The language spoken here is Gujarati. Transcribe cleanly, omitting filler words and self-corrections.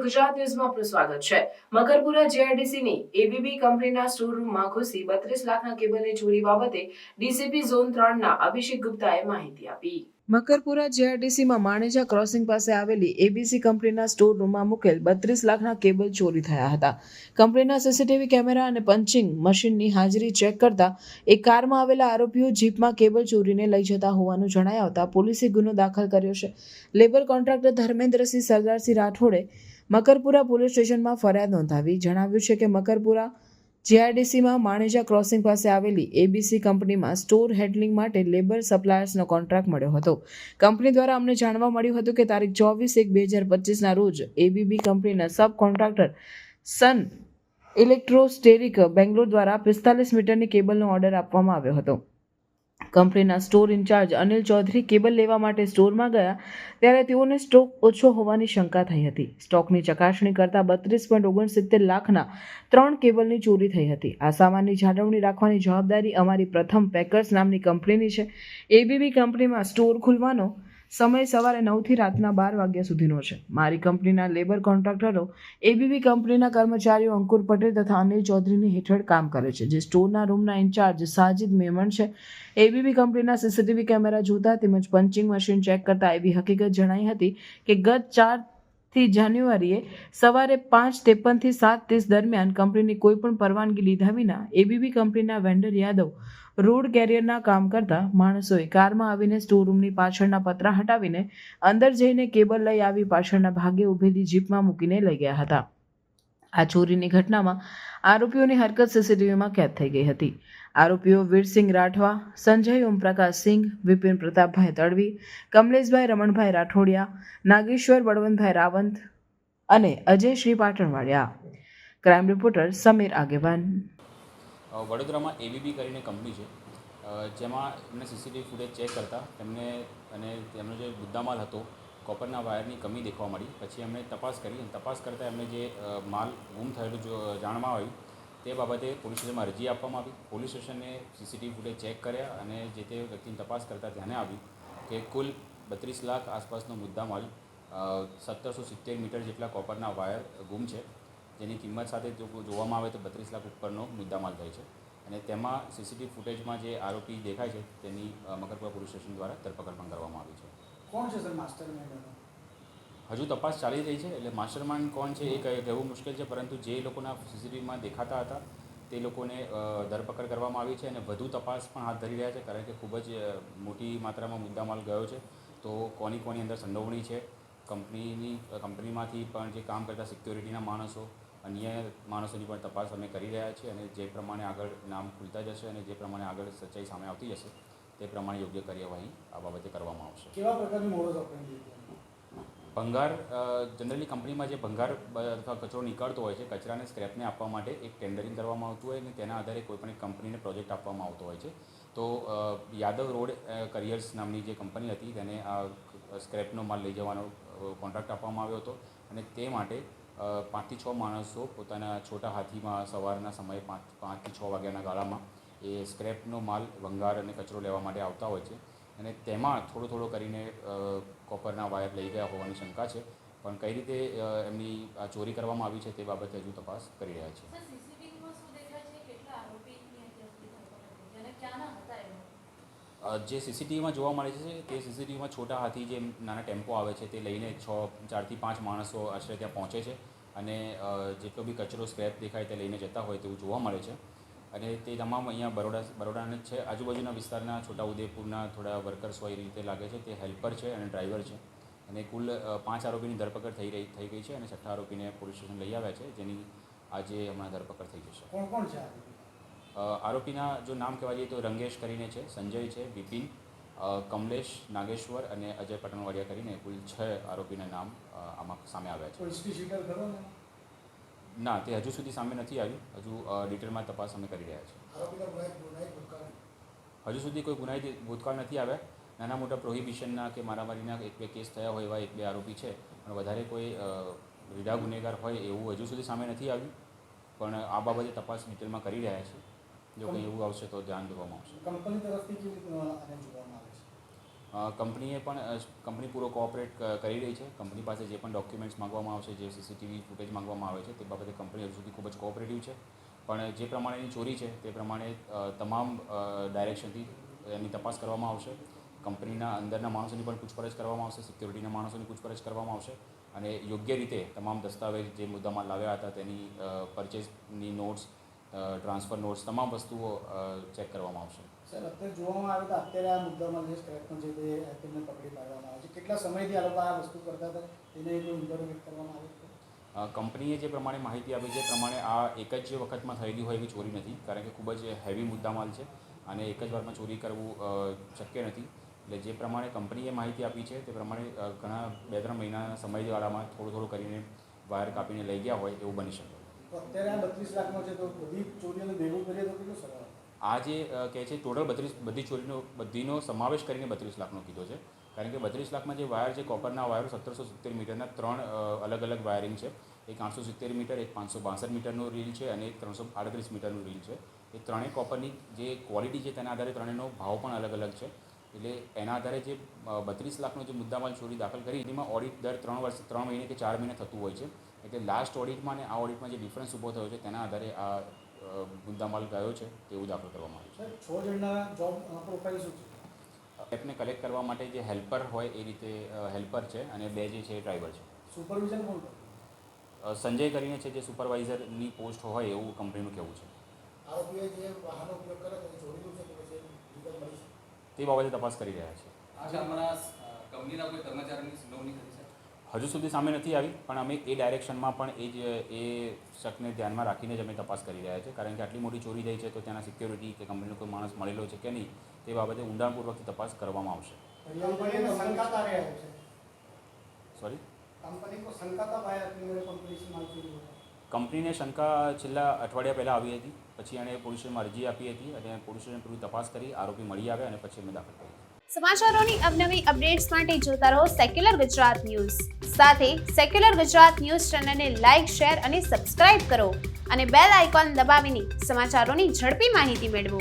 ગુજરાત ન્યૂઝમાં આપનું સ્વાગત છે। મકરપુરા જેઆઈડીસીની એબીબી કંપનીના સ્ટોર રૂમમાં ઘૂસી 32 લાખના કેબલની ચોરી બાબતે ડીસીપી ઝોન 3ના અભિષેક ગુપ્તાએ માહિતી આપી। મકરપુરા જેઆઈડીસીમાં માણેજા ક્રોસિંગ પાસે આવેલી એબીસી કંપનીના સ્ટોર રૂમમાં મૂકેલ 32 લાખના કેબલ ચોરી થયા હતા। કંપનીના સીસીટીવી કેમેરા અને પંચિંગ મશીનની હાજરી ચેક કરતા એક કારમાં આવેલા આરોપીઓ જીપમાં કેબલ ચોરીને લઈ જતા હોવાનું જણાઈ આવતા પોલીસે ગુનો દાખલ કર્યો છે। લેબર કોન્ટ્રાક્ટર ધર્મેન્દ્રસિંહ સરદારસિંહ રાઠોડે મકરપુરા પોલીસ સ્ટેશનમાં ફરિયાદ નોંધાવી જણાવ્યું છે કે મકરપુરા જીઆઈડીસીમાં માણેજા ક્રોસિંગ પાસે આવેલી એબીસી કંપનીમાં સ્ટોર હેન્ડલિંગ માટે લેબર સપ્લાયર્સનો કોન્ટ્રાક્ટ મળ્યો હતો। કંપની દ્વારા અમને જાણવા મળ્યું હતું કે તારીખ 24/1/2025ના રોજ એબીબી કંપનીના સબ કોન્ટ્રાક્ટર સન ઇલેક્ટ્રોસ્ટેરિક બેંગ્લોર દ્વારા 45 મીટરની કેબલનો ઓર્ડર આપવામાં આવ્યો હતો। કંપનીના store in charge Anil Chaudhary cable લેવા માટે સ્ટોરમાં ગયા ત્યારે તેઓને સ્ટોક ઓછો હોવાની શંકા થઈ હતી। સ્ટોકની ચકાસણી કરતા 32.69 લાખના 3 કેબલની ચોરી થઈ હતી। આ સામાનની જાળવણી રાખવાની જવાબદારી અમારી પ્રથમ પેકર્સ નામની કંપનીની છે। એબીબી કંપનીમાં સ્ટોર ખુલવાનો સમય સવારે 9 થી રાતના 12 વાગ્યા સુધીનો છે। મારી કંપનીના લેબર કોન્ટ્રાક્ટરો એબીબી કંપનીના કર્મચારીઓ અંકુર પટેલ તથા અનિલ ચૌધરીની હેઠળ કામ કરે છે, જે સ્ટોરના રૂમના ઇન્ચાર્જ સાજિદ મેમણ છે। એબીબી કંપનીના સીસીટીવી કેમેરા જોતા તેમજ પંચિંગ મશીન ચેક કરતા એવી હકીકત જણાઈ હતી કે ગત 4 જાન્યુઆરીએ સવારે 5:53 થી 7:30 દરમિયાન કંપનીની કોઈપણ પરવાનગી લીધા વિના એબીબી કંપનીના વેન્ડર યાદવ રોડ કેરિયરના કામ કરતા માણસોએ કારમાં આવીને સ્ટોરરૂમની પાછળના પતરા હટાવીને અંદર જઈને કેબલ લઈ આવી પાછળના ભાગે ઊભેલી જીપમાં મૂકીને લઈ ગયા હતા। આ ચોરીની ઘટનામાં આરોપીઓની હરકત સીસીટીવીમાં કેદ થઈ ગઈ હતી। આરોપીઓ વીરસિંહ રાઠવા, સંજય ઓમપ્રકાશ સિંઘ, વિપિન પ્રતાપભાઈ તડવી, કમલેશભાઈ રમણભાઈ રાઠોડિયા, નાગેશ્વર બળવંતભાઈ રાવંત અને અજય શ્રી પાટણવાડિયા। ક્રાઇમ રિપોર્ટર સમીર આગેવાન। વડોદરામાં એબીબી કરીને કંપની છે, જેમાં એમને સીસીટીવી ફૂટેજ ચેક કરતા તેમનો જે મુદ્દામાલ હતો કોપરના વાયરની કમી દેખવા મળી। પછી એમણે તપાસ કરી અને તપાસ કરતાં એમને જે માલ ગુમ થયેલું જો જાણવા આવ્યું તે બાબતે પોલીસ સ્ટેશનમાં અરજી આપવામાં આવી। પોલીસ સ્ટેશને સીસીટીવી ફૂટેજ ચેક કર્યા અને જે તે વ્યક્તિની તપાસ કરતાં ધ્યાને આવ્યું કે કુલ 32 લાખ આસપાસનો મુદ્દામાલ 1770 મીટર જેટલા કોપરના વાયર ગુમ છે, જેની કિંમત સાથે જો જોવામાં આવે તો 32 લાખ ઉપરનો મુદ્દામાલ થાય છે। અને તેમાં સીસીટીવી ફૂટેજમાં જે આરોપી દેખાય છે તેની મકરપુરા પોલીસ સ્ટેશન દ્વારા ધરપકડ પણ કરવામાં આવી છે। કોણ છે સર માસ્ટરમાઇન્ડ? હજુ તપાસ ચાલી રહી છે, એટલે માસ્ટરમાઇન્ડ કોણ છે એ કહેવું મુશ્કેલ છે, પરંતુ જે લોકોના સીસીટીવીમાં દેખાતા હતા તે લોકોને ધરપકડ કરવામાં આવી છે અને વધુ તપાસ પણ હાથ ધરી રહ્યા છે, કારણ કે ખૂબ જ મોટી માત્રામાં મુદ્દામાલ ગયો છે। તો કોની અંદર સંડોવણી છે, કંપનીમાંથી પણ જે કામ કરતા સિક્યોરિટીના માણસો, અન્ય માણસોની પણ તપાસ અમે કરી રહ્યા છીએ અને જે પ્રમાણે આગળ નામ ખુલતા જશે અને જે પ્રમાણે આગળ સચ્ચાઈ સામે આવતી જશે તે પ્રમાણે યોગ્ય કાર્યવાહી આ બાબતે કરવામાં આવશે। કેવા પ્રકારની મોડસ ઓપરેન્ડી? ભંગાર જનરલી કંપનીમાં જે ભંગાર અથવા કચરો નીકળતો હોય છે, કચરાને સ્ક્રેપને આપવા માટે એક ટેન્ડરિંગ કરવામાં આવતું હોય અને તેના આધારે કોઈપણ એક કંપનીને પ્રોજેક્ટ આપવામાં આવતો હોય છે। તો યાદવ રોડ કરિયર્સ નામની જે કંપની હતી તેને આ સ્ક્રેપનો માલ લઈ જવાનો કોન્ટ્રાક્ટ આપવામાં આવ્યો હતો અને તે માટે 5 થી 6 માણસો પોતાના છોટા હાથીમાં સવારના સમયે 5 થી 6 વાગ્યાના ગાળામાં એ સ્ક્રેપનો માલ ભંગાર અને કચરો લેવા માટે આવતા હોય છે અને તેમાં થોડો કરીને કોપરના વાયર લઈ ગયા હોવાની શંકા છે, પણ કઈ રીતે એમની આ ચોરી કરવામાં આવી છે તે બાબતે હજુ તપાસ કરી રહ્યા છીએ। જે સીસીટીવીમાં જોવા મળે છે તે સીસીટીવીમાં છોટા હાથી જે નાના ટેમ્પો આવે છે તે લઈને 4 થી 5 માણસો આશરે ત્યાં પહોંચે છે અને જેટલો બી કચરો સ્ક્રેપ દેખાય તે લઈને જતા હોય તેવું જોવા મળે છે અને તે તમામ અહીંયા બરોડાના જ છે। આજુબાજુના વિસ્તારના છોટાઉદેપુરના થોડા વર્કર્સ હોય એ રીતે લાગે છે, તે હેલ્પર છે અને ડ્રાઈવર છે અને કુલ 5 આરોપીની ધરપકડ થઈ ગઈ છે અને 6ઠ્ઠા આરોપીને પોલીસ સ્ટેશન લઈ આવ્યા છે, જેની આજે હમણાં ધરપકડ થઈ જશે। કોણ છે આરોપીના જો નામ કહેવા જઈએ તો રંગેશ કરીને છે, સંજય છે, વિપિન, કમલેશ, નાગેશ્વર અને અજય પાટણવાડિયા કરીને કુલ 6 આરોપીના નામ આમાં સામે આવ્યા છે। ના, તે હજુ સુધી સામે નથી આવ્યું, હજુ ડિટેલમાં તપાસ અમે કરી રહ્યા છીએ। હજુ સુધી કોઈ ગુનાહિત ભૂતકાળ નથી આવ્યા। નાના મોટા પ્રોહિબિશનના કે મારામારીના 1-2 કેસ થયા હોય એવા 1-2 આરોપી છે, પણ વધારે કોઈ રીઢા ગુનેગાર હોય એવું હજુ સુધી સામે નથી આવ્યું, પણ આ બાબતે તપાસ ડિટેલમાં કરી રહ્યા છીએ। જો કંઈ એવું આવશે તો ધ્યાન દોરવામાં આવશે। કંપની તરફથી કેવી આને જોવામાં આવે છે? કંપનીએ પણ કંપની પૂરો કોઓપરેટ કરી રહી છે. કંપની પાસે જે પણ ડોક્યુમેન્ટ્સ માંગવામાં આવશે, જે સીસીટીવી ફૂટેજ માંગવામાં આવે છે, તે બાબતે કંપની હજુ સુધી ખૂબ જ કોઓપરેટિવ છે. પણ જે પ્રમાણેની ચોરી છે તે પ્રમાણે તમામ ડાયરેક્શનથી એની તપાસ કરવામાં આવશે. કંપનીના અંદરના માણસોની પણ પૂછપરછ કરવામાં આવશે, સિક્યોરિટીના માણસોની પૂછપરછ કરવામાં આવશે અને યોગ્ય રીતે તમામ દસ્તાવેજ જે મુદ્દામાં લાવ્યા હતા તેની પરચેઝની નોટ્સ, ટ્રાન્સફર નોટ્સ, તમામ વસ્તુઓ ચેક કરવામાં આવશે. સર, અત્યારે જોવામાં આવે તો અત્યારે આ મુદ્દામાં જે સ્ક્રેપનો છે તે તેમને પકડી પાડવામાં આવે છે. કેટલા સમયથી આ લોકો આ વસ્તુ કરતા હતા તેને કોઈ ઇન્ટરોગેટ કરવામાં આવે છે? કંપનીએ જે પ્રમાણે માહિતી આપી છે પ્રમાણે આ એક જ વખતમાં થયેલી હોય એવી ચોરી નથી, કારણ કે ખૂબ જ હેવી મુદ્દામાલ છે અને એક જ વારમાં ચોરી કરવું શક્ય નથી. એટલે જે પ્રમાણે કંપનીએ માહિતી આપી છે તે પ્રમાણે ઘણા 2-3 મહિનાના સમયગાળામાં થોડું કરીને વાયર કાપીને લઈ ગયા હોય એવું બની શકે. તો અત્યારે આ 32 લાખનો છે તો બધી ચોરીઓને ભેગું કરીએ તો કેટલો સરળ? આ જે કહે છે ટોટલ બધી ચોરીનો બધીનો સમાવેશ કરીને 32 લાખનો કીધો છે, કારણ કે 32 લાખમાં જે વાયર છે, કોપરના વાયરો 1770 મીટરના 3 અલગ વાયરિંગ છે. એક 870 મીટર, એક 562 મીટરનું રીલ છે અને એક 338 મીટરનું રીલ છે. એ ત્રણેય કોપરની જે ક્વોલિટી છે તેના આધારે ત્રણેયનો ભાવ પણ અલગ છે. એટલે એના આધારે જે 32 લાખનો જે મુદ્દામાલ ચોરી દાખલ કરી એમાં ઓડિટ દર 3 મહિને કે 4 મહિને થતું હોય છે. એટલે લાસ્ટ ઓડિટમાં અને આ ઓડિટમાં જે ડિફરન્સ ઊભો થયો છે તેના આધારે આ મુદ્દામાલ ગયો છે તેવું દાખલ કરવામાં આવ્યું સર, 6 જણના જોબ પ્રોફાઇલ શું છે? છે. એપને કલેક્ટ કરવા માટે જે હેલ્પર હોય એ રીતે હેલ્પર છે અને 2 જે છે એ ડ્રાઈવર છે. સુપરવિઝન કોણ કરે? સંજય કરીને છે જે સુપરવાઇઝરની પોસ્ટ હોય એવું કંપનીનું કહેવું છે. આરોપીએ જે વાહનનો ઉપયોગ કરે છે ચોરીનું છે કે પછી વિગત મળી છે? તે બાબતે તપાસ કરી રહ્યા છે. આજે હમણાં કંપનીના કોઈ કર્મચારીની સુનાવણી કરી છે? હજુ સુધી સામે નથી આવી, પણ અમે એ ડાયરેક્શનમાં પણ એ શકને ધ્યાનમાં રાખીને જ અમે તપાસ કરી રહ્યા છીએ, કારણ કે આટલી મોટી ચોરી થઈ છે તો ત્યાંના સિક્યોરિટી કે કંપનીનો કોઈ માણસ મળેલો છે કે નહીં તે બાબતે ઊંડાણપૂર્વકથી તપાસ કરવામાં આવશે. સોરી, કંપનીને શંકા છેલ્લા અઠવાડિયા પહેલાં આવી હતી. પછી એણે પોલીસ સ્ટેશનમાં અરજી આપી હતી અને પોલીસ સ્ટેશન પૂરી તપાસ કરી, આરોપી મળી આવ્યા અને પછી અમે દાખલ કરી. સમાચારોની અવનવી અપડેટ્સ માટે જોતા રહો સેક્યુલર ગુજરાત ન્યૂઝ. સાથે સેક્યુલર ગુજરાત ન્યૂઝ ચેનલને લાઇક, શેર અને સબસ્ક્રાઇબ કરો અને બેલ આઇકોન દબાવીને સમાચારોની ઝડપી માહિતી મેળવો.